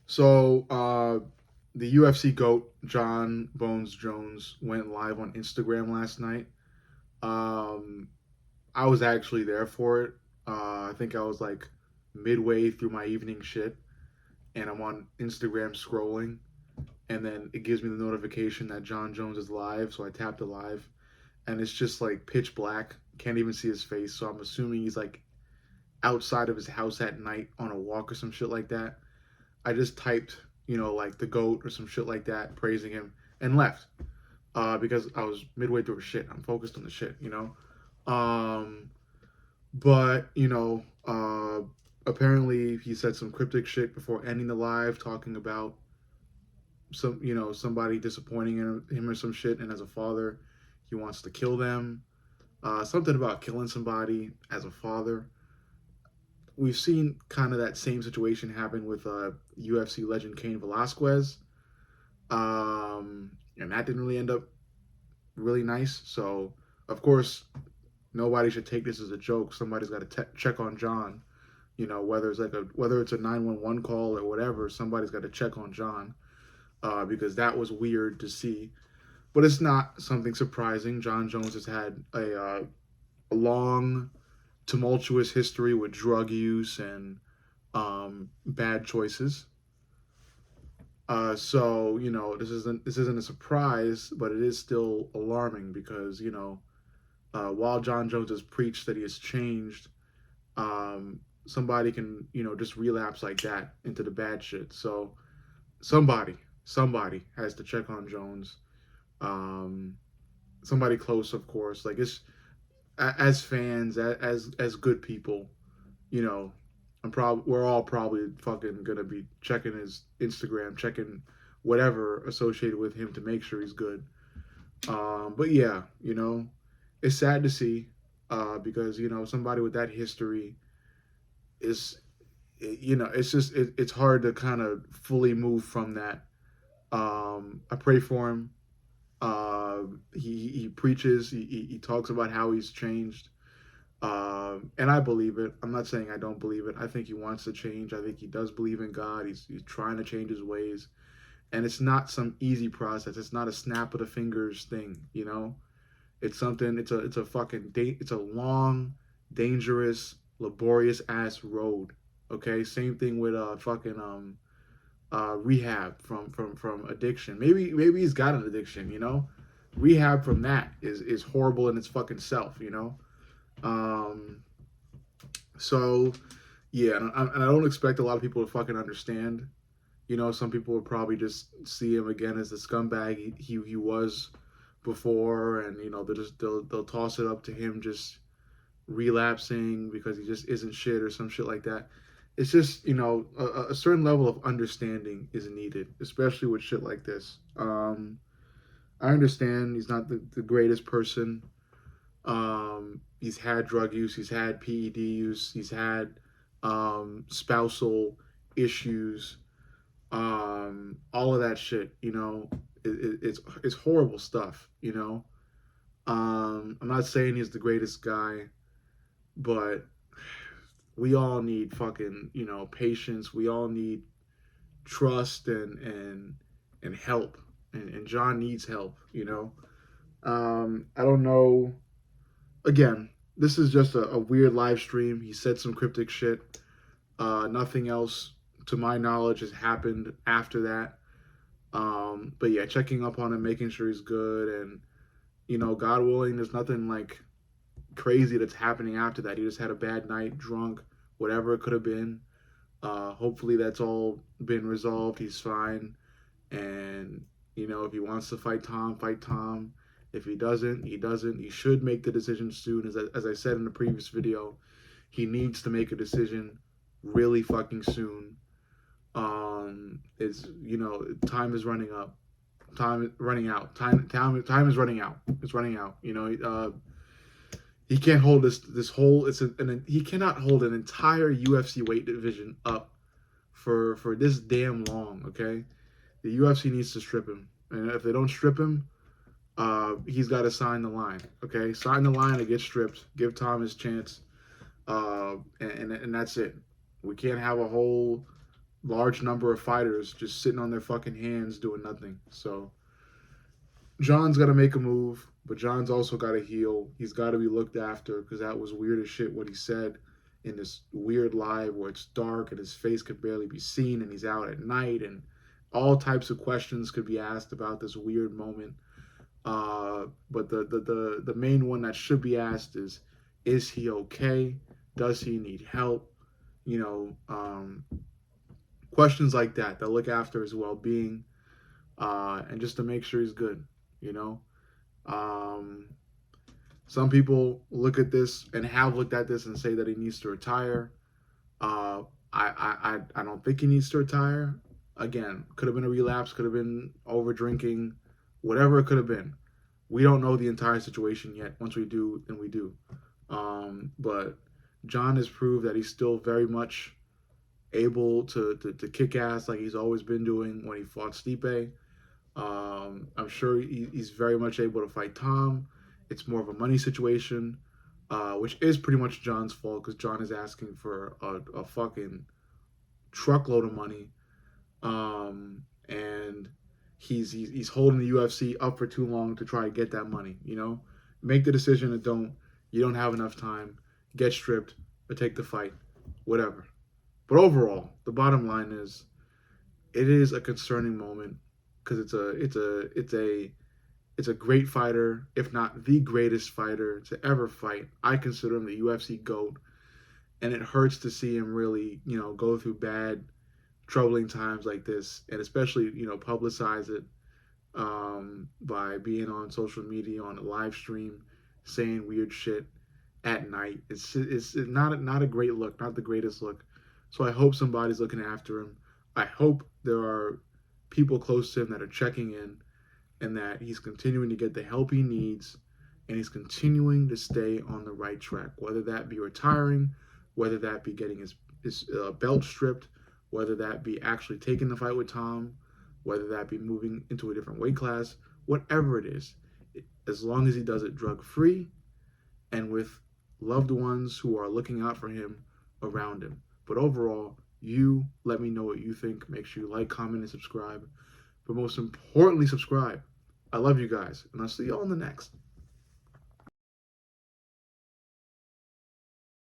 The UFC GOAT, John Bones Jones, went live on Instagram last night. Um, I was actually there for it. I think I was like midway through my evening shit, and I'm on Instagram scrolling, and then it gives me the notification that John Jones is live, so I tapped the live, and it's just like pitch black. Can't even see his face, so I'm assuming he's like outside of his house at night on a walk or some shit like that. I just typed, like the goat or some shit like that, praising him, and left. Because I was midway through a shit. I'm focused on the shit. Um, but apparently he said some cryptic shit before ending the live, talking about somebody disappointing him or some shit, and as a father, he wants to kill them. Something about killing somebody as a father. We've seen kind of that same situation happen with UFC legend Cain Velasquez, and that didn't really end up really nice. So, of course, nobody should take this as a joke. Somebody's got to check on John. Whether it's a 911 call or whatever, somebody's got to check on John because that was weird to see. But it's not something surprising. John Jones has had a long, tumultuous history with drug use and bad choices. This isn't a surprise, but it is still alarming because while John Jones has preached that he has changed, um, somebody can just relapse like that into the bad shit. So somebody somebody has to check on Jones. Um, Somebody close, of course. Like it's as fans, as good people, you know, we're all probably fucking gonna be checking his Instagram, checking whatever associated with him to make sure he's good. But yeah, it's sad to see because somebody with that history is, it's hard to kind of fully move from that. I pray for him. He preaches. He talks about how he's changed. And I believe it. I'm not saying I don't believe it. I think he wants to change. I think he does believe in God. He's trying to change his ways, and it's not some easy process. It's not a snap of the fingers thing. It's something. It's a long, dangerous, laborious ass road. Okay, same thing with fucking rehab from addiction. Maybe he's got an addiction. Rehab from that is horrible in its fucking self. Um, so yeah, and I don't expect a lot of people to fucking understand. Some people would probably just see him again as the scumbag he was before, and they'll toss it up to him just relapsing because he just isn't shit or some shit like that. It's just a certain level of understanding is needed, especially with shit like this. I understand he's not the greatest person. He's had drug use, he's had PED use, he's had spousal issues, all of that shit. It's horrible stuff. I'm not saying he's the greatest guy, but we all need fucking patience. We all need trust and help. And John needs help. I don't know. Again, this is just a weird live stream. He said some cryptic shit. Nothing else, to my knowledge, has happened after that. But yeah, checking up on him, making sure he's good, and God willing, there's nothing like crazy that's happening after that. He just had a bad night, drunk, whatever it could have been. Hopefully, that's all been resolved. He's fine, and if he wants to fight Tom, fight Tom. If he doesn't, he doesn't. He should make the decision soon. As I said in the previous video, he needs to make a decision really fucking soon. It's time is running up. Time is running out. Time is running out. It's running out. He can't hold this whole. He cannot hold an entire UFC weight division up for this damn long. Okay, the UFC needs to strip him, and if they don't strip him, he's got to sign the line. Okay, sign the line to get stripped. Give Tom his chance, and that's it. We can't have a whole large number of fighters just sitting on their fucking hands doing nothing. So John's got to make a move, but John's also got to heal. He's got to be looked after because that was weird as shit what he said in this weird live where it's dark and his face could barely be seen and he's out at night and all types of questions could be asked about this weird moment. But the main one that should be asked is he okay? Does he need help? You know, questions like that that look after his well being and just to make sure he's good. You know, um, some people look at this and have looked at this and say that he needs to retire. Uh, I don't think he needs to retire. Again, could have been a relapse, could have been over drinking, whatever it could have been. We don't know the entire situation yet. Once we do, then we do. But John has proved that he's still very much able to kick ass like he's always been doing when he fought Stipe. I'm sure he's very much able to fight Tom. It's more of a money situation, which is pretty much John's fault because John is asking for a fucking truckload of money, and he's holding the UFC up for too long to try to get that money. You know, make the decision and don't. You don't have enough time. Get stripped or take the fight, whatever. But overall, the bottom line is, it is a concerning moment because it's a great fighter, if not the greatest fighter to ever fight. I consider him the UFC GOAT, and it hurts to see him really, go through bad, troubling times like this, and especially, publicize it by being on social media on a live stream, saying weird shit at night. It's not a great look, not the greatest look. So I hope somebody's looking after him. I hope there are people close to him that are checking in and that he's continuing to get the help he needs and he's continuing to stay on the right track, whether that be retiring, whether that be getting his belt stripped, whether that be actually taking the fight with Tom, whether that be moving into a different weight class, whatever it is, as long as he does it drug free and with loved ones who are looking out for him around him. But overall, you let me know what you think. Make sure you like, comment, and subscribe. But most importantly, subscribe. I love you guys, and I'll see you all in the next.